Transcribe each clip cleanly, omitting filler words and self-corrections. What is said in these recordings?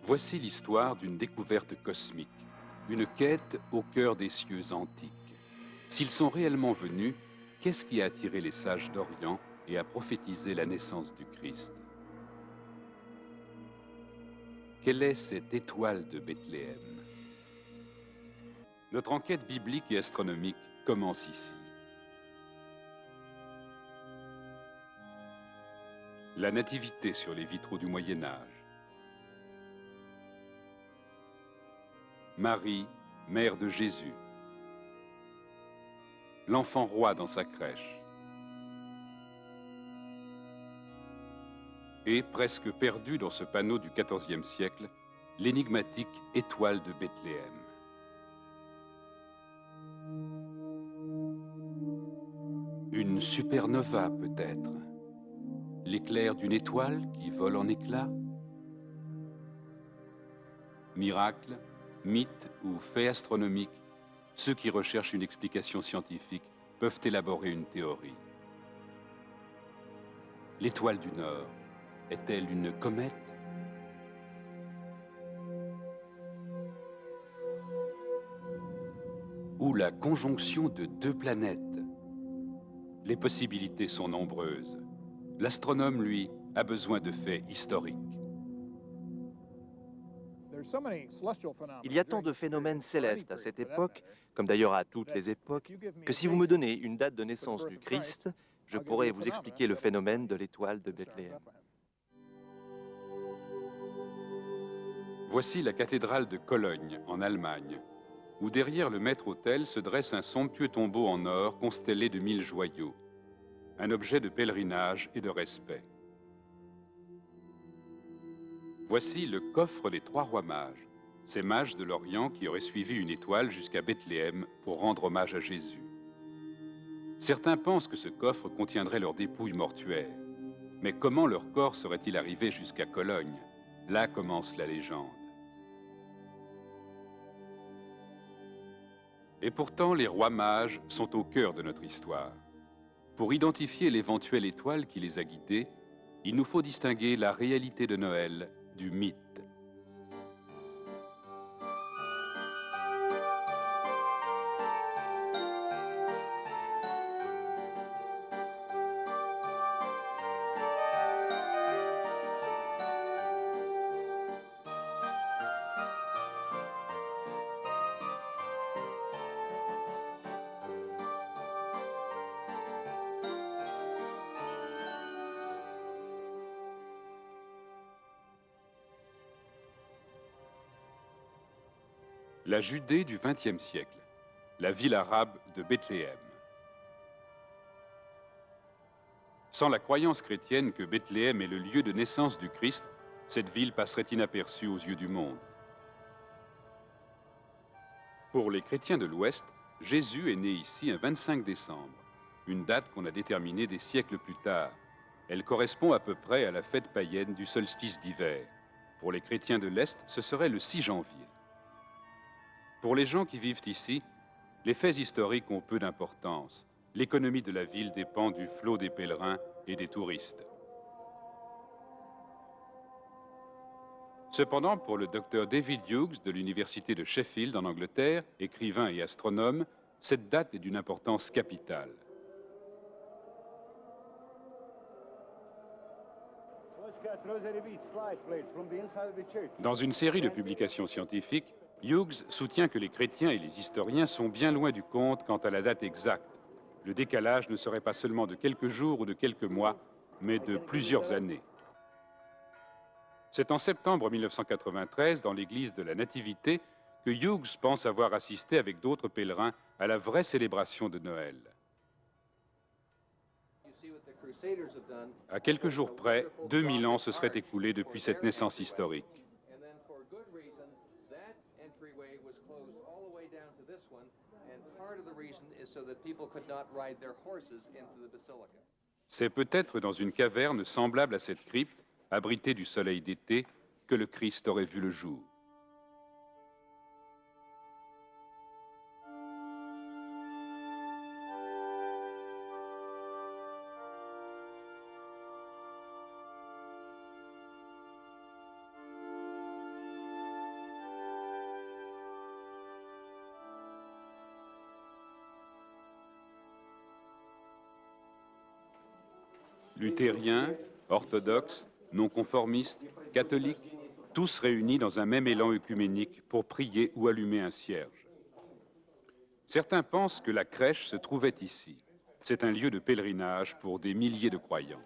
Voici l'histoire d'une découverte cosmique, une quête au cœur des cieux antiques. S'ils sont réellement venus, qu'est-ce qui a attiré les sages d'Orient et a prophétisé la naissance du Christ? Quelle est cette étoile de Bethléem? Notre enquête biblique et astronomique commence ici. La nativité sur les vitraux du Moyen-Âge. Marie, mère de Jésus. L'enfant roi dans sa crèche. Et, presque perdu dans ce panneau du XIVe siècle, l'énigmatique étoile de Bethléem. Une supernova peut-être? L'éclair d'une étoile qui vole en éclats? Miracle, mythe ou fait astronomique, ceux qui recherchent une explication scientifique peuvent élaborer une théorie. L'étoile du Nord est-elle une comète? Ou la conjonction de deux planètes? Les possibilités sont nombreuses. L'astronome, lui, a besoin de faits historiques. Il y a tant de phénomènes célestes à cette époque, comme d'ailleurs à toutes les époques, que si vous me donnez une date de naissance du Christ, je pourrais vous expliquer le phénomène de l'étoile de Bethléem. Voici la cathédrale de Cologne, en Allemagne, où derrière le maître-autel se dresse un somptueux tombeau en or constellé de 1000 joyaux, un objet de pèlerinage et de respect. Voici le coffre des 3 rois mages, ces mages de l'Orient qui auraient suivi une étoile jusqu'à Bethléem pour rendre hommage à Jésus. Certains pensent que ce coffre contiendrait leurs dépouilles mortuaires. Mais comment leur corps serait-il arrivé jusqu'à Cologne? Là commence la légende. Et pourtant, les rois mages sont au cœur de notre histoire. Pour identifier l'éventuelle étoile qui les a guidés, il nous faut distinguer la réalité de Noël du mythe. La Judée du XXe siècle, la ville arabe de Bethléem. Sans la croyance chrétienne que Bethléem est le lieu de naissance du Christ, cette ville passerait inaperçue aux yeux du monde. Pour les chrétiens de l'Ouest, Jésus est né ici un 25 décembre, une date qu'on a déterminée des siècles plus tard. Elle correspond à peu près à la fête païenne du solstice d'hiver. Pour les chrétiens de l'Est, ce serait le 6 janvier. Pour les gens qui vivent ici, les faits historiques ont peu d'importance. L'économie de la ville dépend du flot des pèlerins et des touristes. Cependant, pour le docteur David Hughes de l'université de Sheffield en Angleterre, écrivain et astronome, cette date est d'une importance capitale. Dans une série de publications scientifiques, Hughes soutient que les chrétiens et les historiens sont bien loin du compte quant à la date exacte. Le décalage ne serait pas seulement de quelques jours ou de quelques mois, mais de plusieurs années. C'est en septembre 1993, dans l'église de la Nativité, que Hughes pense avoir assisté avec d'autres pèlerins à la vraie célébration de Noël. À quelques jours près, 2000 ans se seraient écoulés depuis cette naissance historique. C'est peut-être dans une caverne semblable à cette crypte, abritée du soleil d'été, que le Christ aurait vu le jour. Luthériens, orthodoxes, non-conformistes, catholiques, tous réunis dans un même élan œcuménique pour prier ou allumer un cierge. Certains pensent que la crèche se trouvait ici. C'est un lieu de pèlerinage pour des milliers de croyants.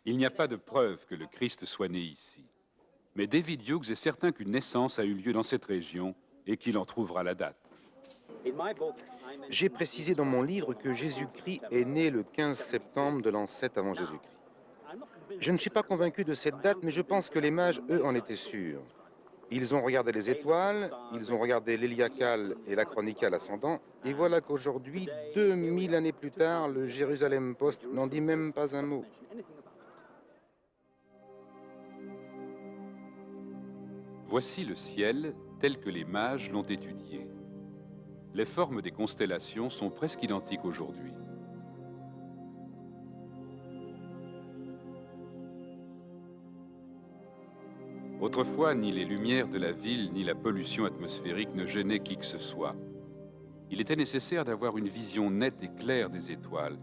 Il n'y a pas de preuve que le Christ soit né ici. Mais David Hughes est certain qu'une naissance a eu lieu dans cette région et qu'il en trouvera la date. J'ai précisé dans mon livre que Jésus-Christ est né le 15 septembre de l'an 7 avant Jésus-Christ. Je ne suis pas convaincu de cette date, mais je pense que les mages, eux, en étaient sûrs. Ils ont regardé les étoiles, ils ont regardé l'héliacal et la chronicale ascendant, et voilà qu'aujourd'hui, 2000 années plus tard, le Jérusalem Post n'en dit même pas un mot. Voici le ciel tel que les mages l'ont étudié. Les formes des constellations sont presque identiques aujourd'hui. Autrefois, ni les lumières de la ville ni la pollution atmosphérique ne gênaient qui que ce soit. Il était nécessaire d'avoir une vision nette et claire des étoiles,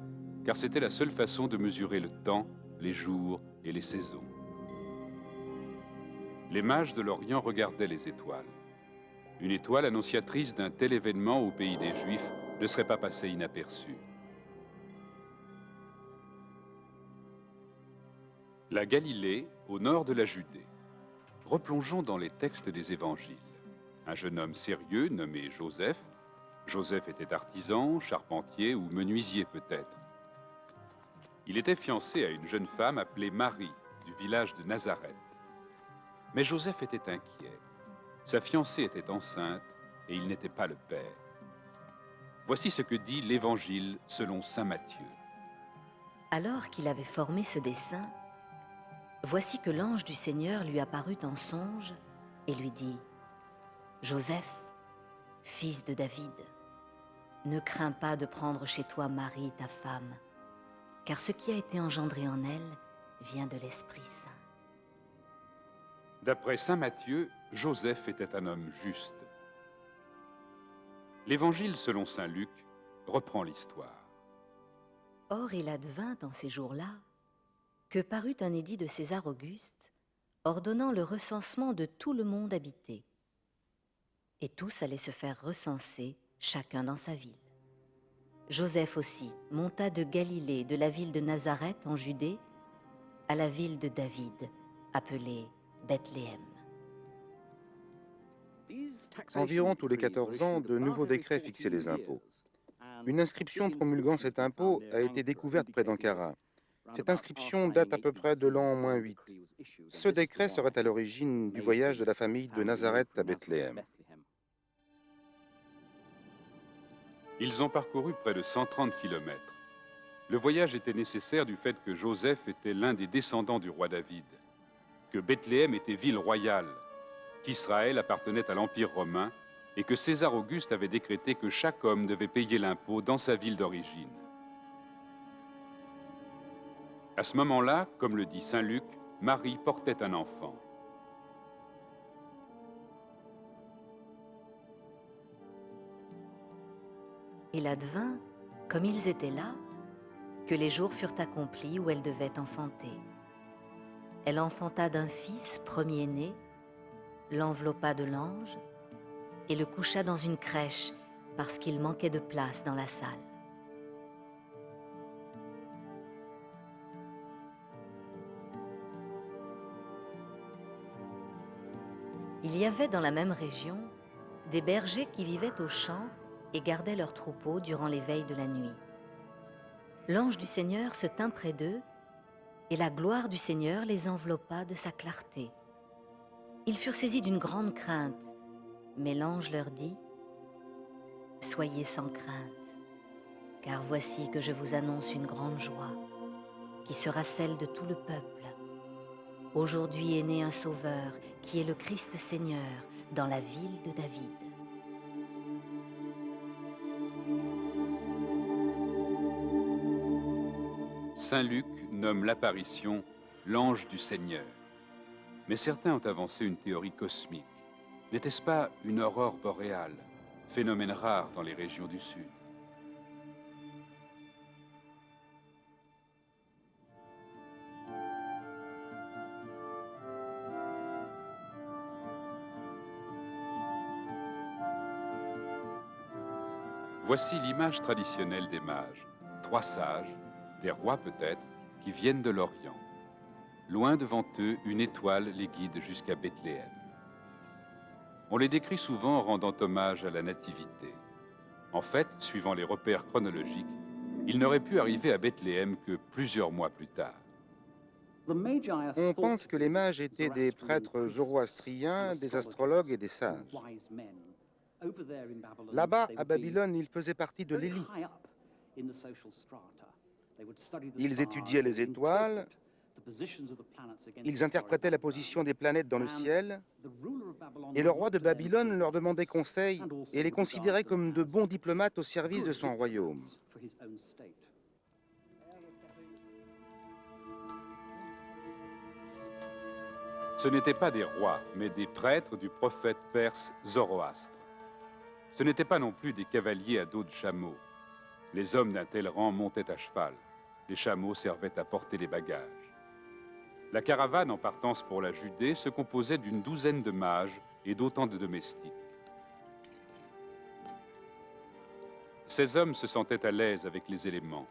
car c'était la seule façon de mesurer le temps, les jours et les saisons. Les mages de l'Orient regardaient les étoiles. Une étoile annonciatrice d'un tel événement au pays des Juifs ne serait pas passée inaperçue. La Galilée, au nord de la Judée. Replongeons dans les textes des évangiles. Un jeune homme sérieux nommé Joseph. Joseph était artisan, charpentier ou menuisier peut-être. Il était fiancé à une jeune femme appelée Marie, du village de Nazareth. Mais Joseph était inquiet. Sa fiancée était enceinte et il n'était pas le père. Voici ce que dit l'Évangile selon saint Matthieu. Alors qu'il avait formé ce dessein, voici que l'ange du Seigneur lui apparut en songe et lui dit : « Joseph, fils de David, ne crains pas de prendre chez toi Marie, ta femme, car ce qui a été engendré en elle vient de l'Esprit Saint. » D'après saint Matthieu, Joseph était un homme juste. L'Évangile selon saint Luc reprend l'histoire. Or il advint dans ces jours-là que parut un édit de César Auguste ordonnant le recensement de tout le monde habité. Et tous allaient se faire recenser, chacun dans sa ville. Joseph aussi monta de Galilée, de la ville de Nazareth en Judée, à la ville de David, appelée Bethléem. Environ tous les 14 ans, de nouveaux décrets fixaient les impôts. Une inscription promulguant cet impôt a été découverte près d'Ankara. Cette inscription date à peu près de l'an -8. Ce décret serait à l'origine du voyage de la famille de Nazareth à Bethléem. Ils ont parcouru près de 130 kilomètres. Le voyage était nécessaire du fait que Joseph était l'un des descendants du roi David, que Bethléem était ville royale, qu'Israël appartenait à l'Empire romain et que César Auguste avait décrété que chaque homme devait payer l'impôt dans sa ville d'origine. À ce moment-là, comme le dit saint Luc, Marie portait un enfant. Il advint, comme ils étaient là, que les jours furent accomplis où elle devait enfanter. Elle enfanta d'un fils premier-né, l'enveloppa de l'ange et le coucha dans une crèche parce qu'il manquait de place dans la salle. Il y avait dans la même région des bergers qui vivaient aux champs et gardaient leurs troupeaux durant les veilles de la nuit. L'ange du Seigneur se tint près d'eux et la gloire du Seigneur les enveloppa de sa clarté. Ils furent saisis d'une grande crainte, mais l'ange leur dit : « Soyez sans crainte, car voici que je vous annonce une grande joie, qui sera celle de tout le peuple. Aujourd'hui est né un Sauveur, qui est le Christ Seigneur, dans la ville de David. » Saint Luc nomme l'apparition l'ange du Seigneur. Mais certains ont avancé une théorie cosmique. N'était-ce pas une aurore boréale, phénomène rare dans les régions du Sud? Voici l'image traditionnelle des mages, 3 sages, des rois peut-être, qui viennent de l'Orient. Loin devant eux, une étoile les guide jusqu'à Bethléem. On les décrit souvent en rendant hommage à la nativité. En fait, suivant les repères chronologiques, ils n'auraient pu arriver à Bethléem que plusieurs mois plus tard. On pense que les mages étaient des prêtres zoroastriens, des astrologues et des sages. Là-bas, à Babylone, ils faisaient partie de l'élite. Ils étudiaient les étoiles, ils interprétaient la position des planètes dans le ciel, et le roi de Babylone leur demandait conseil et les considérait comme de bons diplomates au service de son royaume. Ce n'étaient pas des rois, mais des prêtres du prophète perse Zoroastre. Ce n'étaient pas non plus des cavaliers à dos de chameau. Les hommes d'un tel rang montaient à cheval. Les chameaux servaient à porter les bagages. La caravane en partance pour la Judée se composait d'une douzaine de mages et d'autant de domestiques. Ces hommes se sentaient à l'aise avec les éléments.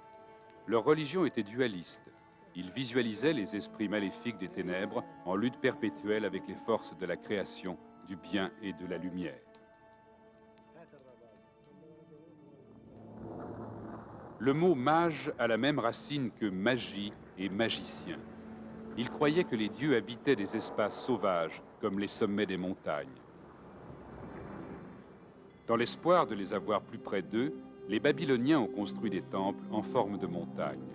Leur religion était dualiste. Ils visualisaient les esprits maléfiques des ténèbres en lutte perpétuelle avec les forces de la création, du bien et de la lumière. Le mot mage a la même racine que magie et magicien. Ils croyaient que les dieux habitaient des espaces sauvages, comme les sommets des montagnes. Dans l'espoir de les avoir plus près d'eux, les Babyloniens ont construit des temples en forme de montagne.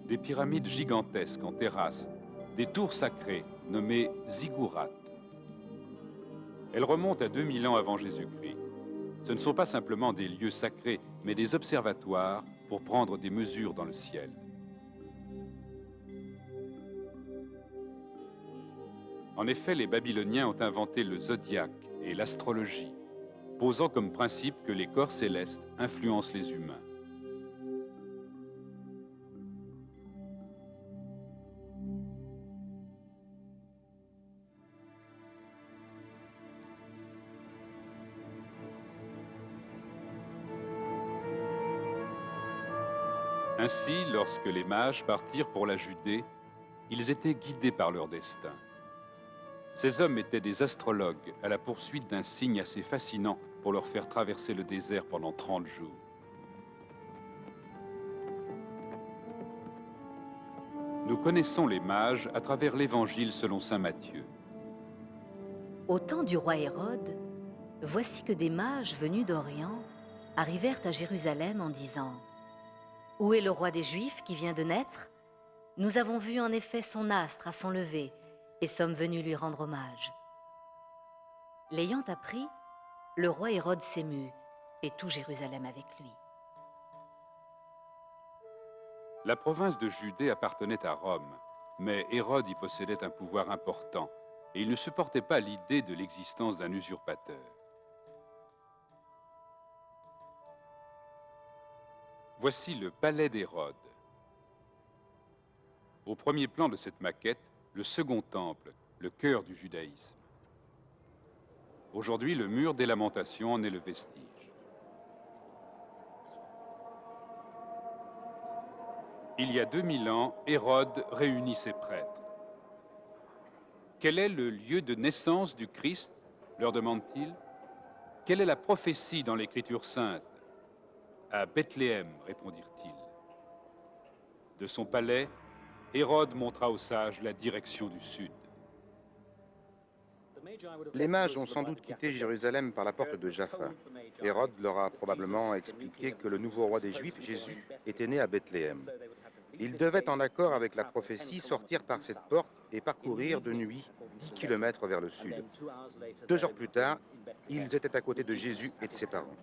Des pyramides gigantesques en terrasse, des tours sacrées nommées ziggourats. Elles remontent à 2000 ans avant Jésus-Christ. Ce ne sont pas simplement des lieux sacrés, mais des observatoires pour prendre des mesures dans le ciel. En effet, les Babyloniens ont inventé le zodiaque et l'astrologie, posant comme principe que les corps célestes influencent les humains. Ainsi, lorsque les mages partirent pour la Judée, ils étaient guidés par leur destin. Ces hommes étaient des astrologues à la poursuite d'un signe assez fascinant pour leur faire traverser le désert pendant 30 jours. Nous connaissons les mages à travers l'Évangile selon saint Matthieu. Au temps du roi Hérode, voici que des mages venus d'Orient arrivèrent à Jérusalem en disant « Où est le roi des Juifs qui vient de naître? Nous avons vu en effet son astre à son lever et sommes venus lui rendre hommage. » L'ayant appris, le roi Hérode s'émut et tout Jérusalem avec lui. La province de Judée appartenait à Rome, mais Hérode y possédait un pouvoir important et il ne supportait pas l'idée de l'existence d'un usurpateur. Voici le palais d'Hérode. Au premier plan de cette maquette, le second temple, le cœur du judaïsme. Aujourd'hui, le mur des Lamentations en est le vestige. Il y a 2000 ans, Hérode réunit ses prêtres. Quel est le lieu de naissance du Christ, leur demande-t-il? Quelle est la prophétie dans l'Écriture sainte? À Bethléem, répondirent-ils. De son palais, Hérode montra aux sages la direction du sud. Les mages ont sans doute quitté Jérusalem par la porte de Jaffa. Hérode leur a probablement expliqué que le nouveau roi des Juifs, Jésus, était né à Bethléem. Ils devaient, en accord avec la prophétie, sortir par cette porte et parcourir de nuit 10 kilomètres vers le sud. 2 heures plus tard, ils étaient à côté de Jésus et de ses parents.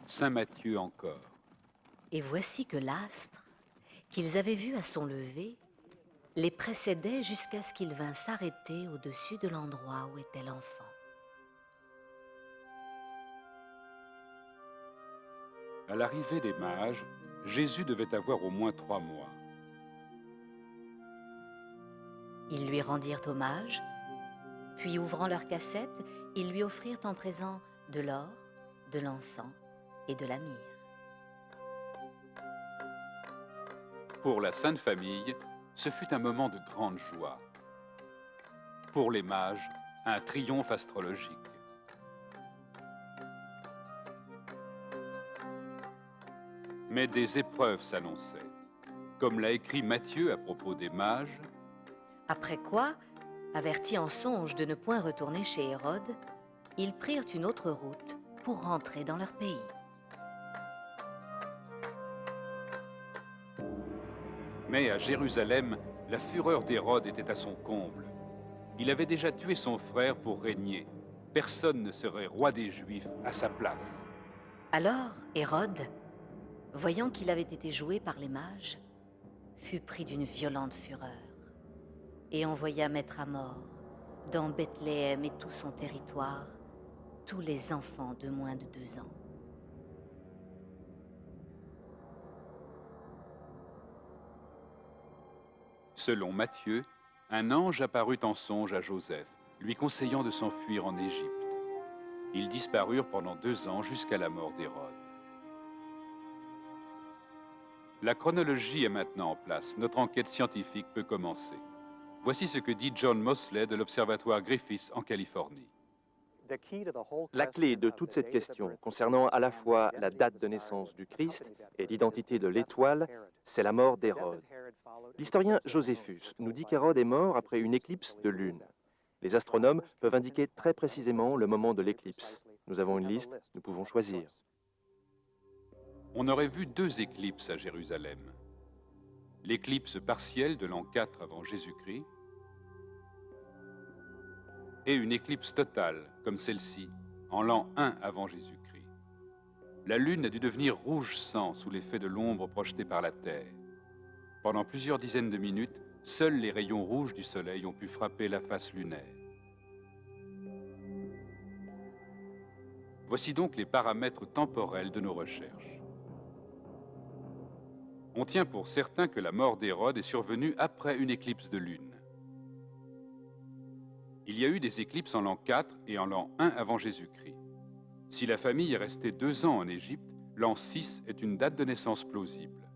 Saint Matthieu encore. Et voici que l'astre, qu'ils avaient vu à son lever, les précédait jusqu'à ce qu'il vînt s'arrêter au-dessus de l'endroit où était l'enfant. À l'arrivée des mages, Jésus devait avoir au moins 3 mois. Ils lui rendirent hommage, puis ouvrant leur cassette, ils lui offrirent en présent de l'or, de l'encens et de la myrrhe. Pour la Sainte Famille, ce fut un moment de grande joie. Pour les mages, un triomphe astrologique. Mais des épreuves s'annonçaient. Comme l'a écrit Matthieu à propos des mages, Après quoi, avertis en songe de ne point retourner chez Hérode, ils prirent une autre route pour rentrer dans leur pays. mais à Jérusalem, la fureur d'Hérode était à son comble. Il avait déjà tué son frère pour régner. Personne ne serait roi des Juifs à sa place. Alors Hérode, voyant qu'il avait été joué par les mages, fut pris d'une violente fureur et envoya mettre à mort, dans Bethléem et tout son territoire, tous les enfants de moins de 2 ans. Selon Matthieu, un ange apparut en songe à Joseph, lui conseillant de s'enfuir en Égypte. Ils disparurent pendant 2 ans jusqu'à la mort d'Hérode. La chronologie est maintenant en place. Notre enquête scientifique peut commencer. Voici ce que dit John Mosley de l'Observatoire Griffith en Californie. La clé de toute cette question, concernant à la fois la date de naissance du Christ et l'identité de l'étoile, c'est la mort d'Hérode. L'historien Joséphus nous dit qu'Hérode est mort après une éclipse de lune. Les astronomes peuvent indiquer très précisément le moment de l'éclipse. Nous avons une liste, nous pouvons choisir. On aurait vu 2 éclipses à Jérusalem. L'éclipse partielle de l'an 4 avant Jésus-Christ et une éclipse totale, comme celle-ci, en l'an 1 avant Jésus-Christ. La Lune a dû devenir rouge sang sous l'effet de l'ombre projetée par la Terre. Pendant plusieurs dizaines de minutes, seuls les rayons rouges du Soleil ont pu frapper la face lunaire. Voici donc les paramètres temporels de nos recherches. On tient pour certain que la mort d'Hérode est survenue après une éclipse de lune. Il y a eu des éclipses en l'an 4 et en l'an 1 avant Jésus-Christ. Si la famille est restée 2 ans en Égypte, l'an 6 est une date de naissance plausible.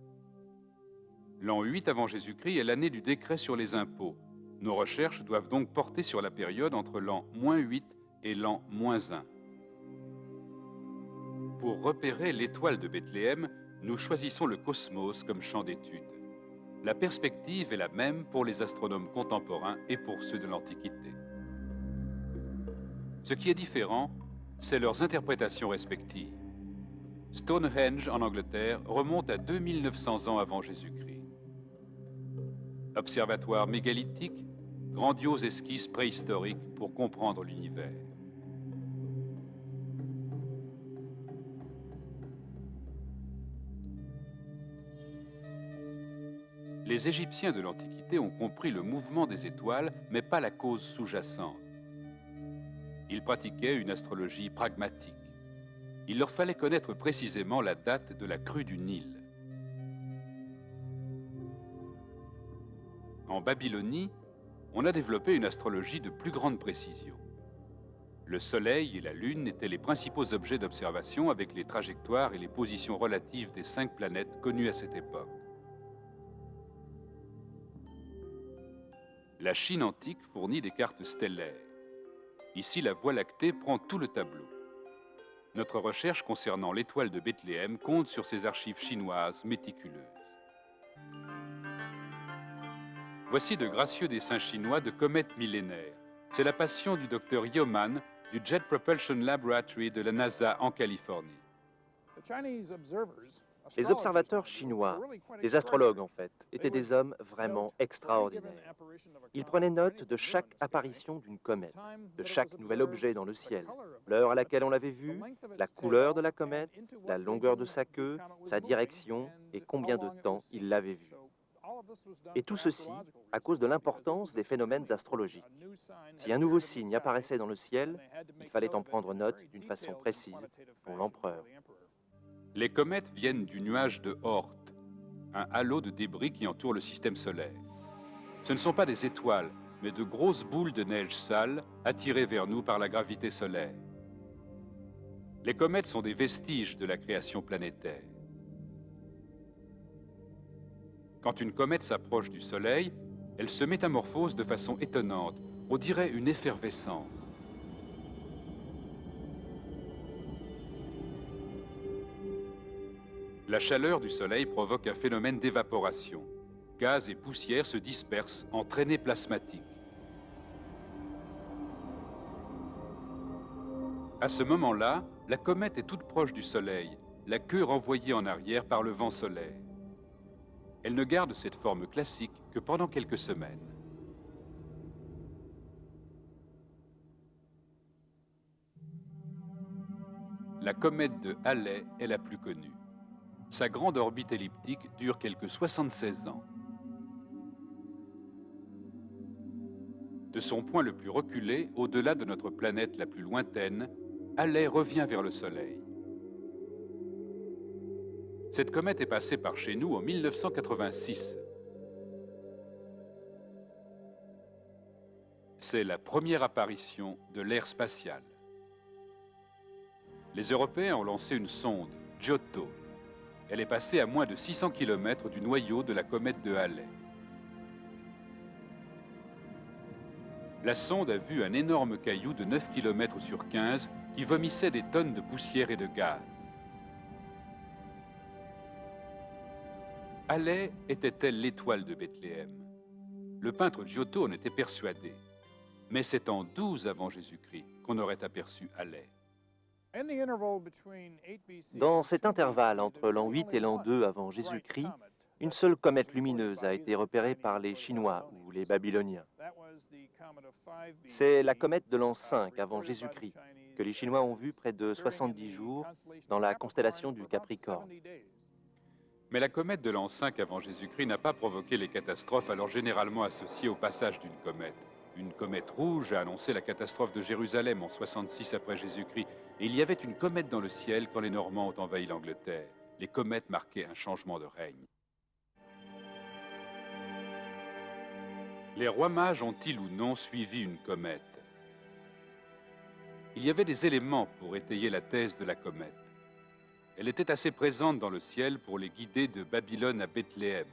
L'an 8 avant Jésus-Christ est l'année du décret sur les impôts. Nos recherches doivent donc porter sur la période entre l'an -8 et l'an -1. Pour repérer l'étoile de Bethléem, nous choisissons le cosmos comme champ d'étude. La perspective est la même pour les astronomes contemporains et pour ceux de l'Antiquité. Ce qui est différent, c'est leurs interprétations respectives. Stonehenge, en Angleterre, remonte à 2900 ans avant Jésus-Christ. Observatoire mégalithique, grandiose esquisse préhistorique pour comprendre l'univers. Les Égyptiens de l'Antiquité ont compris le mouvement des étoiles, mais pas la cause sous-jacente. Ils pratiquaient une astrologie pragmatique. Il leur fallait connaître précisément la date de la crue du Nil. En Babylonie, on a développé une astrologie de plus grande précision. Le Soleil et la Lune étaient les principaux objets d'observation avec les trajectoires et les positions relatives des 5 planètes connues à cette époque. La Chine antique fournit des cartes stellaires. Ici, la Voie lactée prend tout le tableau. Notre recherche concernant l'étoile de Bethléem compte sur ces archives chinoises méticuleuses. Voici de gracieux dessins chinois de comètes millénaires. C'est la passion du docteur Yeoman du Jet Propulsion Laboratory de la NASA en Californie. Les observateurs chinois, les astrologues en fait, étaient des hommes vraiment extraordinaires. Ils prenaient note de chaque apparition d'une comète, de chaque nouvel objet dans le ciel, l'heure à laquelle on l'avait vu, la couleur de la comète, la longueur de sa queue, sa direction et combien de temps ils l'avaient vue. Et tout ceci à cause de l'importance des phénomènes astrologiques. Si un nouveau signe apparaissait dans le ciel, il fallait en prendre note d'une façon précise pour l'empereur. Les comètes viennent du nuage de Oort, un halo de débris qui entoure le système solaire. Ce ne sont pas des étoiles, mais de grosses boules de neige sale attirées vers nous par la gravité solaire. Les comètes sont des vestiges de la création planétaire. Quand une comète s'approche du Soleil, elle se métamorphose de façon étonnante, on dirait une effervescence. La chaleur du Soleil provoque un phénomène d'évaporation. Gaz et poussière se dispersent en traînées plasmatiques. À ce moment-là, la comète est toute proche du Soleil, la queue renvoyée en arrière par le vent solaire. Elle ne garde cette forme classique que pendant quelques semaines. La comète de Halley est la plus connue. Sa grande orbite elliptique dure quelques 76 ans. De son point le plus reculé, au-delà de notre planète la plus lointaine, Halley revient vers le Soleil. Cette comète est passée par chez nous en 1986. C'est la première apparition de l'ère spatiale. Les Européens ont lancé une sonde, Giotto. Elle est passée à moins de 600 km du noyau de la comète de Halley. La sonde a vu un énorme caillou de 9 km sur 15 qui vomissait des tonnes de poussière et de gaz. Halley était-elle l'étoile de Bethléem? Le peintre Giotto en était persuadé. Mais c'est en 12 avant Jésus-Christ qu'on aurait aperçu Halley. Dans cet intervalle entre l'an 8 et l'an 2 avant Jésus-Christ, une seule comète lumineuse a été repérée par les Chinois ou les Babyloniens. C'est la comète de l'an 5 avant Jésus-Christ, que les Chinois ont vue près de 70 jours dans la constellation du Capricorne. Mais la comète de l'an 5 avant Jésus-Christ n'a pas provoqué les catastrophes alors généralement associées au passage d'une comète. Une comète rouge a annoncé la catastrophe de Jérusalem en 66 après Jésus-Christ. Et il y avait une comète dans le ciel quand les Normands ont envahi l'Angleterre. Les comètes marquaient un changement de règne. Les rois mages ont-ils ou non suivi une comète? Il y avait des éléments pour étayer la thèse de la comète. Elle était assez présente dans le ciel pour les guider de Babylone à Bethléem.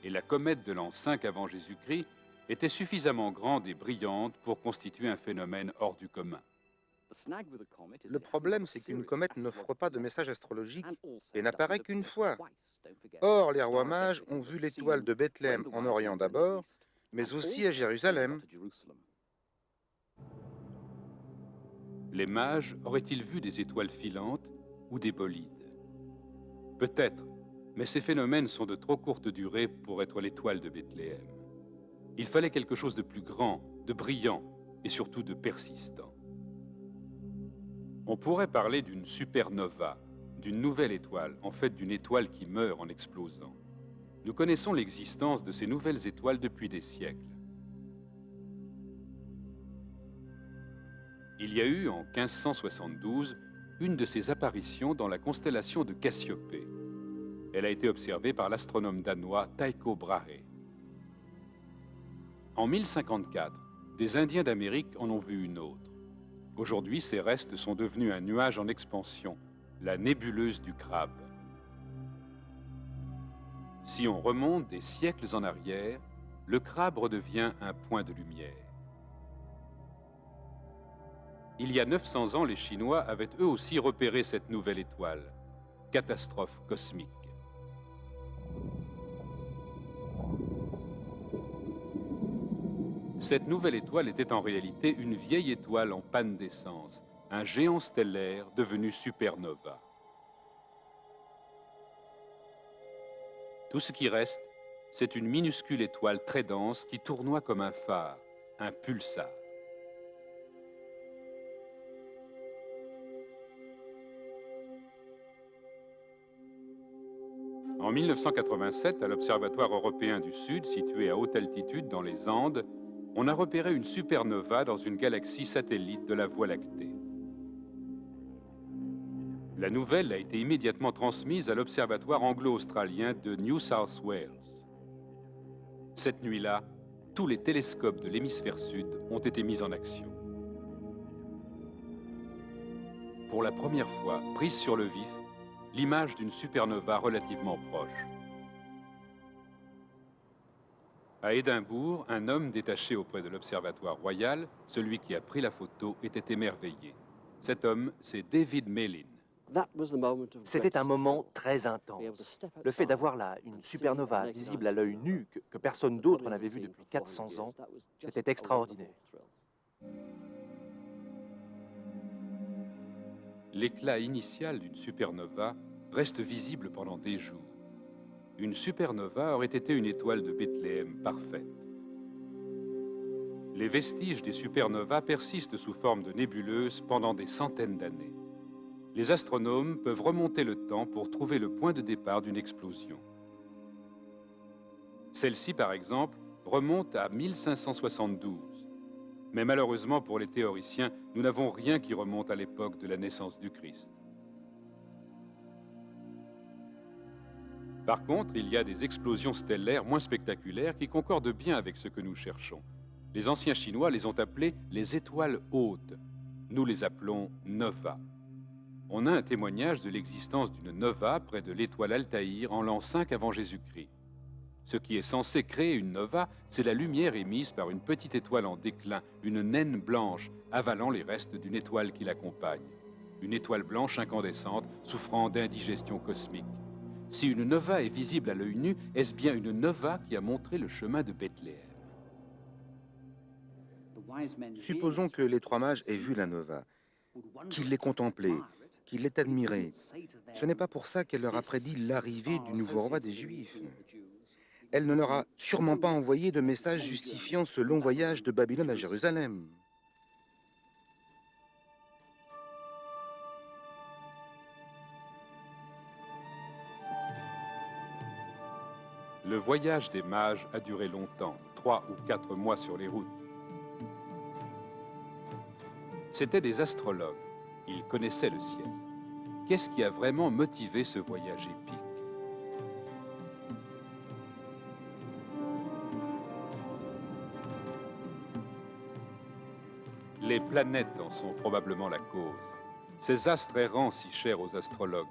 Et la comète de l'an 5 avant Jésus-Christ était suffisamment grande et brillante pour constituer un phénomène hors du commun. Le problème, c'est qu'une comète n'offre pas de message astrologique et n'apparaît qu'une fois. Or, les rois mages ont vu l'étoile de Bethléem en Orient d'abord, mais aussi à Jérusalem. Les mages auraient-ils vu des étoiles filantes ou des bolides? Peut-être, mais ces phénomènes sont de trop courte durée pour être l'étoile de Bethléem. Il fallait quelque chose de plus grand, de brillant et surtout de persistant. On pourrait parler d'une supernova, d'une nouvelle étoile, en fait d'une étoile qui meurt en explosant. Nous connaissons l'existence de ces nouvelles étoiles depuis des siècles. Il y a eu, en 1572, une de ces apparitions dans la constellation de Cassiopée. Elle a été observée par l'astronome danois Tycho Brahe. En 1054, des Indiens d'Amérique en ont vu une autre. Aujourd'hui, ces restes sont devenus un nuage en expansion, la nébuleuse du Crabe. Si on remonte des siècles en arrière, le Crabe redevient un point de lumière. Il y a 900 ans, les Chinois avaient eux aussi repéré cette nouvelle étoile. Catastrophe cosmique. Cette nouvelle étoile était en réalité une vieille étoile en panne d'essence, un géant stellaire devenu supernova. Tout ce qui reste, c'est une minuscule étoile très dense qui tournoie comme un phare, un pulsar. En En 1987, à l'Observatoire européen du Sud, situé à haute altitude dans les Andes, on a repéré une supernova dans une galaxie satellite de la Voie lactée. La nouvelle a été immédiatement transmise à l'Observatoire anglo-australien de New South Wales. Cette nuit-là, tous les télescopes de l'hémisphère sud ont été mis en action. Pour la première fois, prise sur le vif, l'image d'une supernova relativement proche. À Édimbourg, un homme détaché auprès de l'Observatoire royal, celui qui a pris la photo, était émerveillé. Cet homme, c'est David Mellin. C'était un moment très intense. Le fait d'avoir là une supernova visible à l'œil nu que personne d'autre n'avait vu depuis 400 ans, c'était extraordinaire. L'éclat initial d'une supernova reste visible pendant des jours. Une supernova aurait été une étoile de Bethléem parfaite. Les vestiges des supernovas persistent sous forme de nébuleuses pendant des centaines d'années. Les astronomes peuvent remonter le temps pour trouver le point de départ d'une explosion. Celle-ci, par exemple, remonte à 1572. Mais malheureusement pour les théoriciens, nous n'avons rien qui remonte à l'époque de la naissance du Christ. Par contre, il y a des explosions stellaires moins spectaculaires qui concordent bien avec ce que nous cherchons. Les anciens Chinois les ont appelées les étoiles hautes. Nous les appelons nova. On a un témoignage de l'existence d'une nova près de l'étoile Altaïr en l'an 5 avant Jésus-Christ. Ce qui est censé créer une nova, c'est la lumière émise par une petite étoile en déclin, une naine blanche, avalant les restes d'une étoile qui l'accompagne. Une étoile blanche incandescente, souffrant d'indigestion cosmique. Si une nova est visible à l'œil nu, est-ce bien une nova qui a montré le chemin de Bethléem? Supposons que les trois mages aient vu la nova, qu'ils l'aient contemplée, qu'ils l'aient admirée. Ce n'est pas pour ça qu'elle leur a prédit l'arrivée du nouveau roi des Juifs. Elle ne leur a sûrement pas envoyé de message justifiant ce long voyage de Babylone à Jérusalem. Le voyage des mages a duré longtemps, 3 ou 4 mois sur les routes. C'étaient des astrologues. Ils connaissaient le ciel. Qu'est-ce qui a vraiment motivé ce voyage épique? Les planètes en sont probablement la cause. Ces astres errants si chers aux astrologues.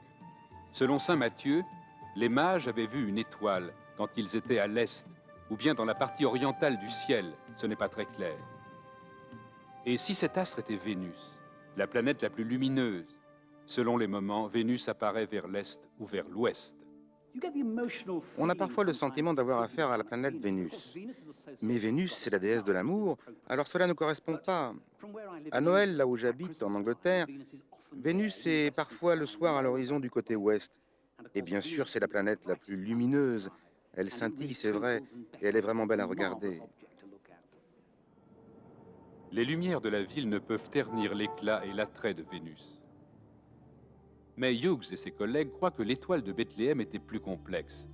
Selon saint Matthieu, les mages avaient vu une étoile quand ils étaient à l'est, ou bien dans la partie orientale du ciel, ce n'est pas très clair. Et si cet astre était Vénus, la planète la plus lumineuse, selon les moments, Vénus apparaît vers l'est ou vers l'ouest. On a parfois le sentiment d'avoir affaire à la planète Vénus. Mais Vénus, c'est la déesse de l'amour, alors cela ne correspond pas. À Noël, là où j'habite, en Angleterre, Vénus est parfois le soir à l'horizon du côté ouest. Et bien sûr, c'est la planète la plus lumineuse. Elle scintille, c'est vrai, et elle est vraiment belle à regarder. Les lumières de la ville ne peuvent ternir l'éclat et l'attrait de Vénus. Mais Hughes et ses collègues croient que l'étoile de Bethléem était plus complexe.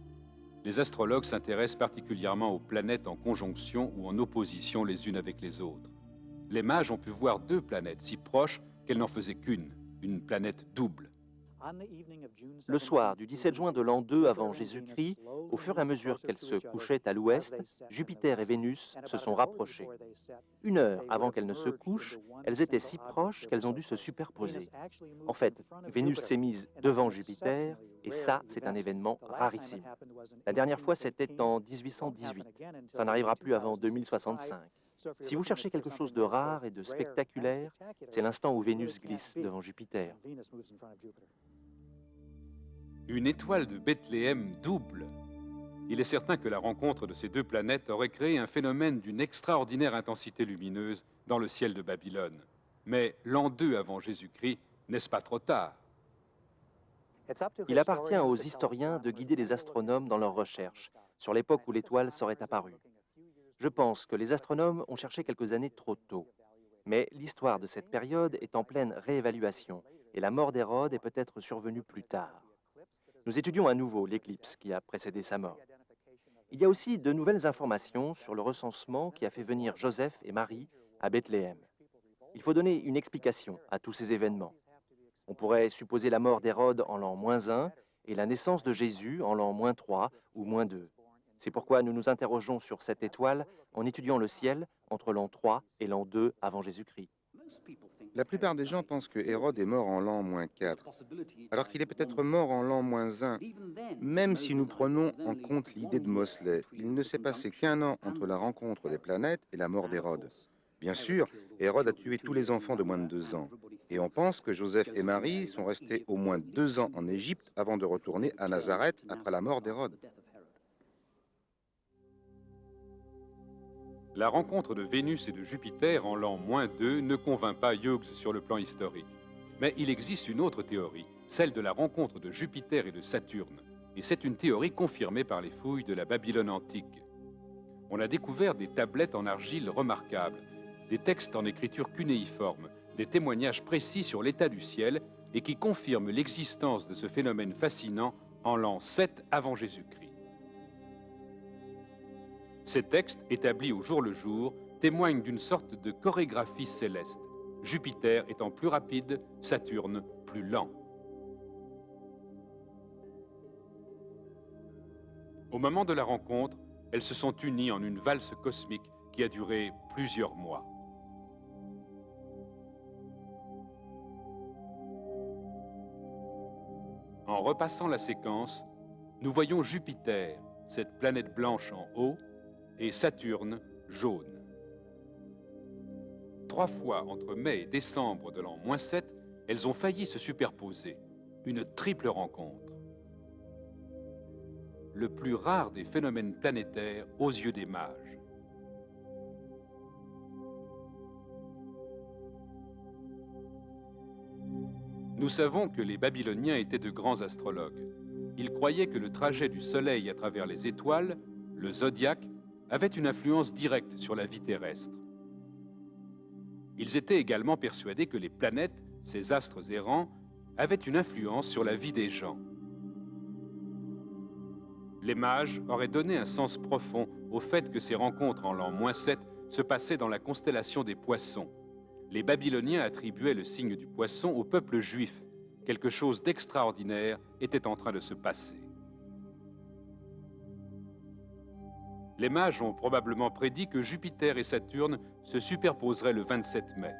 Les astrologues s'intéressent particulièrement aux planètes en conjonction ou en opposition les unes avec les autres. Les mages ont pu voir 2 planètes si proches qu'elles n'en faisaient qu'une, une planète double. Le soir du 17 juin de l'an 2 avant Jésus-Christ, au fur et à mesure qu'elles se couchaient à l'ouest, Jupiter et Vénus se sont rapprochées. 1 heure avant qu'elles ne se couchent, elles étaient si proches qu'elles ont dû se superposer. En fait, Vénus s'est mise devant Jupiter, et ça, c'est un événement rarissime. La dernière fois, c'était en 1818. Ça n'arrivera plus avant 2065. Si vous cherchez quelque chose de rare et de spectaculaire, c'est l'instant où Vénus glisse devant Jupiter. Une étoile de Bethléem double. Il est certain que la rencontre de ces 2 planètes aurait créé un phénomène d'une extraordinaire intensité lumineuse dans le ciel de Babylone. Mais l'an 2 avant Jésus-Christ, n'est-ce pas trop tard? Il appartient aux historiens de guider les astronomes dans leurs recherches sur l'époque où l'étoile serait apparue. Je pense que les astronomes ont cherché quelques années trop tôt. Mais l'histoire de cette période est en pleine réévaluation et la mort d'Hérode est peut-être survenue plus tard. Nous étudions à nouveau l'éclipse qui a précédé sa mort. Il y a aussi de nouvelles informations sur le recensement qui a fait venir Joseph et Marie à Bethléem. Il faut donner une explication à tous ces événements. On pourrait supposer la mort d'Hérode en l'an -1 et la naissance de Jésus en l'an -3 ou -2. C'est pourquoi nous nous interrogeons sur cette étoile en étudiant le ciel entre l'an 3 et l'an 2 avant Jésus-Christ. La plupart des gens pensent que Hérode est mort en l'an -4, alors qu'il est peut-être mort en l'an -1. Même si nous prenons en compte l'idée de Mosley, il ne s'est passé qu'un an entre la rencontre des planètes et la mort d'Hérode. Bien sûr, Hérode a tué tous les enfants de moins de 2 ans. Et on pense que Joseph et Marie sont restés au moins 2 ans en Égypte avant de retourner à Nazareth après la mort d'Hérode. La rencontre de Vénus et de Jupiter en l'an -2 ne convainc pas Hughes sur le plan historique. Mais il existe une autre théorie, celle de la rencontre de Jupiter et de Saturne. Et c'est une théorie confirmée par les fouilles de la Babylone antique. On a découvert des tablettes en argile remarquables, des textes en écriture cunéiforme, des témoignages précis sur l'état du ciel et qui confirment l'existence de ce phénomène fascinant en l'an 7 avant Jésus-Christ. Ces textes, établis au jour le jour, témoignent d'une sorte de chorégraphie céleste, Jupiter étant plus rapide, Saturne plus lent. Au moment de la rencontre, elles se sont unies en une valse cosmique qui a duré plusieurs mois. En repassant la séquence, nous voyons Jupiter, cette planète blanche en haut, et Saturne, jaune. 3 fois entre mai et décembre de l'an -7, elles ont failli se superposer. Une triple rencontre. Le plus rare des phénomènes planétaires aux yeux des mages. Nous savons que les Babyloniens étaient de grands astrologues. Ils croyaient que le trajet du Soleil à travers les étoiles, le zodiaque, avait une influence directe sur la vie terrestre. Ils étaient également persuadés que les planètes, ces astres errants, avaient une influence sur la vie des gens. Les mages auraient donné un sens profond au fait que ces rencontres en l'an -7 se passaient dans la constellation des Poissons. Les Babyloniens attribuaient le signe du Poisson au peuple juif. Quelque chose d'extraordinaire était en train de se passer. Les mages ont probablement prédit que Jupiter et Saturne se superposeraient le 27 mai.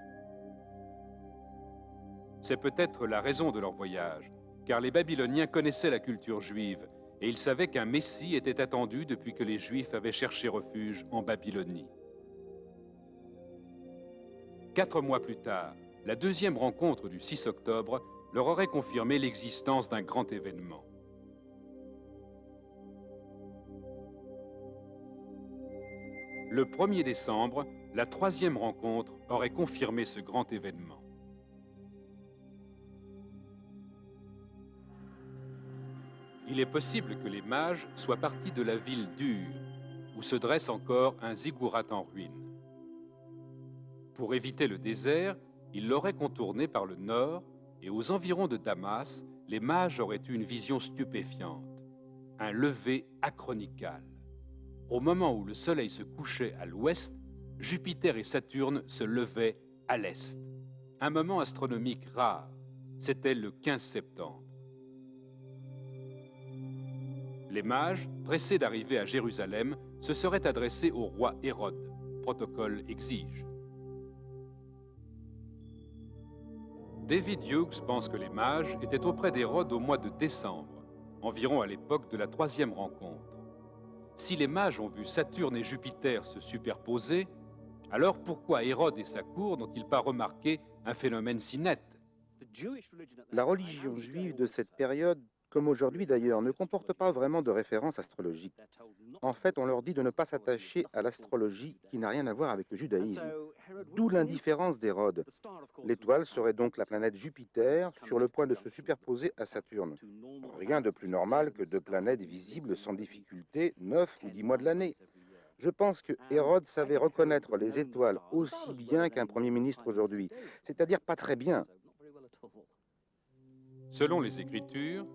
C'est peut-être la raison de leur voyage, car les Babyloniens connaissaient la culture juive et ils savaient qu'un Messie était attendu depuis que les Juifs avaient cherché refuge en Babylonie. 4 mois plus tard, la deuxième rencontre du 6 octobre leur aurait confirmé l'existence d'un grand événement. Le 1er décembre, la troisième rencontre aurait confirmé ce grand événement. Il est possible que les mages soient partis de la ville d'Ur, où se dresse encore un ziggurat en ruine. Pour éviter le désert, ils l'auraient contourné par le nord, et aux environs de Damas, les mages auraient eu une vision stupéfiante, un lever achronical. Au moment où le soleil se couchait à l'ouest, Jupiter et Saturne se levaient à l'est. Un moment astronomique rare, c'était le 15 septembre. Les mages, pressés d'arriver à Jérusalem, se seraient adressés au roi Hérode. Protocole exige. David Hughes pense que les mages étaient auprès d'Hérode au mois de décembre, environ à l'époque de la troisième rencontre. Si les mages ont vu Saturne et Jupiter se superposer, alors pourquoi Hérode et sa cour n'ont-ils pas remarqué un phénomène si net? La religion juive de cette période, comme aujourd'hui d'ailleurs, ne comporte pas vraiment de référence astrologique. En fait, on leur dit de ne pas s'attacher à l'astrologie qui n'a rien à voir avec le judaïsme. D'où l'indifférence d'Hérode. L'étoile serait donc la planète Jupiter sur le point de se superposer à Saturne. Rien de plus normal que 2 planètes visibles sans difficulté 9 ou 10 mois de l'année. Je pense que Hérode savait reconnaître les étoiles aussi bien qu'un Premier ministre aujourd'hui, c'est-à-dire pas très bien. Selon les Écritures,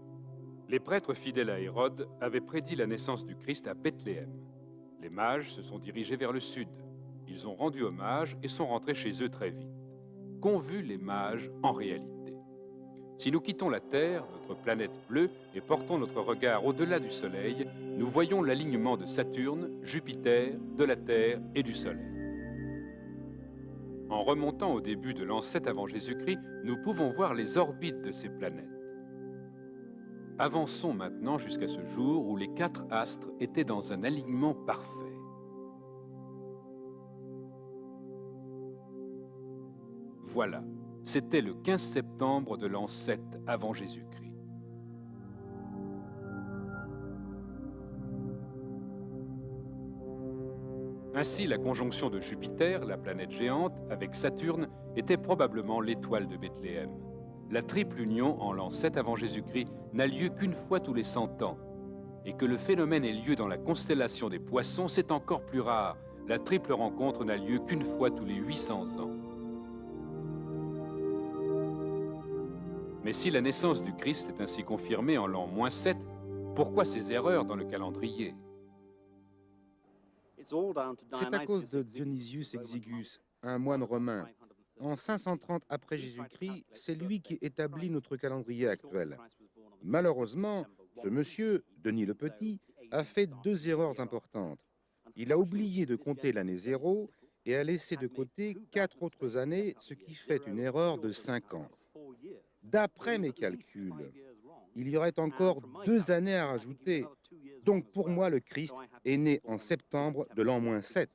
Les prêtres fidèles à Hérode avaient prédit la naissance du Christ à Bethléem. Les mages se sont dirigés vers le sud. Ils ont rendu hommage et sont rentrés chez eux très vite. Qu'ont vu les mages en réalité? Si nous quittons la Terre, notre planète bleue, et portons notre regard au-delà du Soleil, nous voyons l'alignement de Saturne, Jupiter, de la Terre et du Soleil. En remontant au début de l'an 7 avant Jésus-Christ, nous pouvons voir les orbites de ces planètes. Avançons maintenant jusqu'à ce jour où les 4 astres étaient dans un alignement parfait. Voilà, c'était le 15 septembre de l'an 7 avant Jésus-Christ. Ainsi, la conjonction de Jupiter, la planète géante, avec Saturne, était probablement l'étoile de Bethléem. La triple union en l'an 7 avant Jésus-Christ n'a lieu qu'une fois tous les 100 ans. Et que le phénomène ait lieu dans la constellation des Poissons, c'est encore plus rare. La triple rencontre n'a lieu qu'une fois tous les 800 ans. Mais si la naissance du Christ est ainsi confirmée en l'an -7, pourquoi ces erreurs dans le calendrier? C'est à cause de Dionysius Exiguus, un moine romain. En 530 après Jésus-Christ, c'est lui qui établit notre calendrier actuel. Malheureusement, ce monsieur, Denis le Petit, a fait 2 erreurs importantes. Il a oublié de compter l'année 0 et a laissé de côté 4 autres années, ce qui fait une erreur de 5 ans. D'après mes calculs, il y aurait encore 2 années à rajouter. Donc pour moi, le Christ est né en septembre de l'an -7.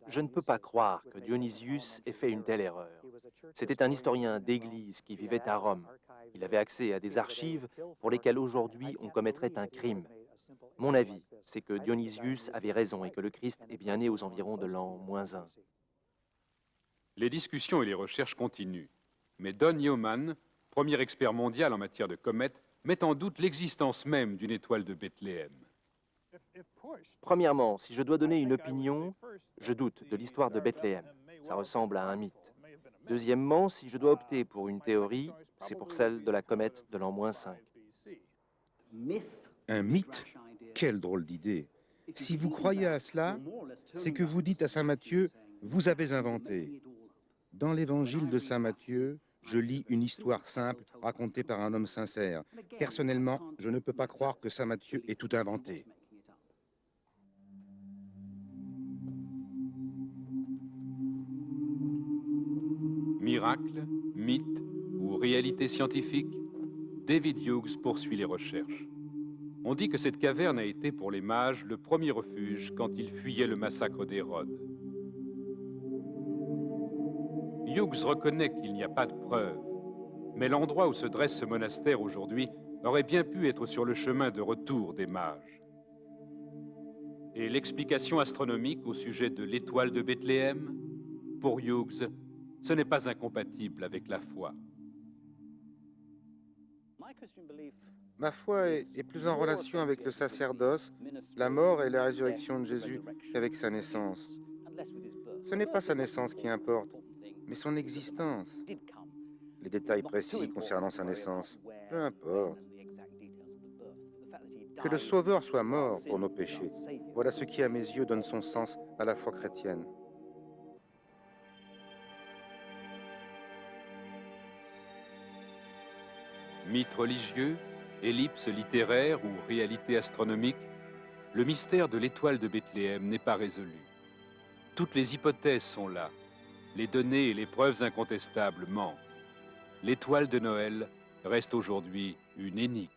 Je ne peux pas croire que Dionysius ait fait une telle erreur. C'était un historien d'église qui vivait à Rome. Il avait accès à des archives pour lesquelles aujourd'hui on commettrait un crime. Mon avis, c'est que Dionysius avait raison et que le Christ est bien né aux environs de l'an -1. Les discussions et les recherches continuent. Mais Don Newman, premier expert mondial en matière de comètes, met en doute l'existence même d'une étoile de Bethléem. Premièrement, si je dois donner une opinion, je doute de l'histoire de Bethléem. Ça ressemble à un mythe. Deuxièmement, si je dois opter pour une théorie, c'est pour celle de la comète de l'an -5. Un mythe? Quelle drôle d'idée! Si vous croyez à cela, c'est que vous dites à saint Matthieu, vous avez inventé. Dans l'évangile de saint Matthieu, je lis une histoire simple racontée par un homme sincère. Personnellement, je ne peux pas croire que saint Matthieu ait tout inventé. Miracle, mythe ou réalité scientifique, David Hughes poursuit les recherches. On dit que cette caverne a été pour les mages le premier refuge quand ils fuyaient le massacre d'Hérode. Hughes reconnaît qu'il n'y a pas de preuves, mais l'endroit où se dresse ce monastère aujourd'hui aurait bien pu être sur le chemin de retour des mages. Et l'explication astronomique au sujet de l'étoile de Bethléem, pour Hughes, ce n'est pas incompatible avec la foi. Ma foi est plus en relation avec le sacerdoce, la mort et la résurrection de Jésus qu'avec sa naissance. Ce n'est pas sa naissance qui importe, mais son existence. Les détails précis concernant sa naissance, peu importe. Que le Sauveur soit mort pour nos péchés, voilà ce qui, à mes yeux, donne son sens à la foi chrétienne. Mythe religieux, ellipse littéraire ou réalité astronomique, le mystère de l'étoile de Bethléem n'est pas résolu. Toutes les hypothèses sont là. Les données et les preuves incontestables manquent. L'étoile de Noël reste aujourd'hui une énigme.